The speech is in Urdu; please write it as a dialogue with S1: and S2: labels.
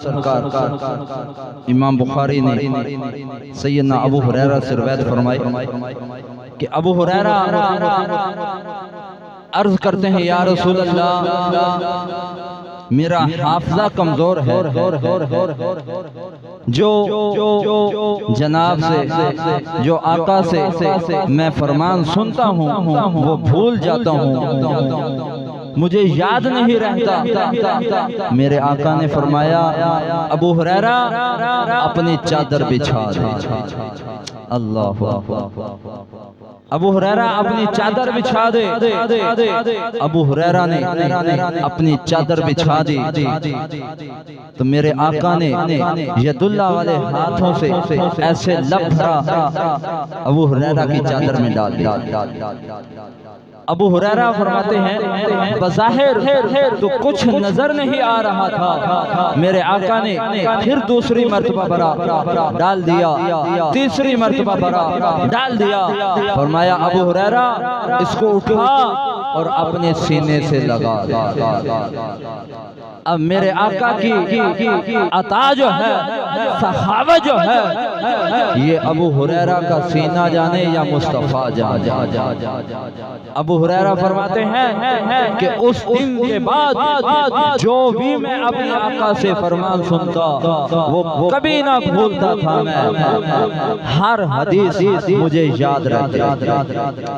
S1: سرکار امام بخاری نے سیدنا ابو ہریرہ سے روایت فرمائی کہ ابو ہریرہ عرض کرتے ہیں یا رسول اللہ میرا حافظہ کمزور ہے، جو جناب سے جو آقا سے میں فرمان سنتا ہوں وہ بھول جاتا ہوں، مجھے یاد نہیں رہتا۔ میرے آقا نے فرمایا ابو ہریرہ اپنی چادر بچھا دے۔ اللہ ابو ہریرہ اپنی چادر بچھا دے۔ ابو ہریرہ نے اپنی چادر بچھا دی تو میرے آقا نے ید اللہ والے ہاتھوں سے ایسے لب بھرا ابو ہریرہ کی چادر میں ڈال دیا۔ ابو ہریرہ فرماتے ہیں بظاہر تو کچھ نظر نہیں آ رہا تھا، میرے آقا نے پھر دوسری مرتبہ بھرا ڈال دیا، تیسری مرتبہ بھرا ڈال دیا۔ فرمایا ابو ہریرہ اس کو اٹھا اور اپنے سینے سے لگا۔ اب میرے آقا کی عطا جو ہے، سخاوت جو ہے، یہ ابو ہریرہ کا سینہ جانے یا مصطفیٰ جانے۔ ابو ہریرہ فرماتے ہیں کہ اس دن کے بعد جو بھی میں اپنے آقا سے فرمان سنتا وہ کبھی نہ بھولتا تھا، میں ہر حدیث مجھے یاد رہتی۔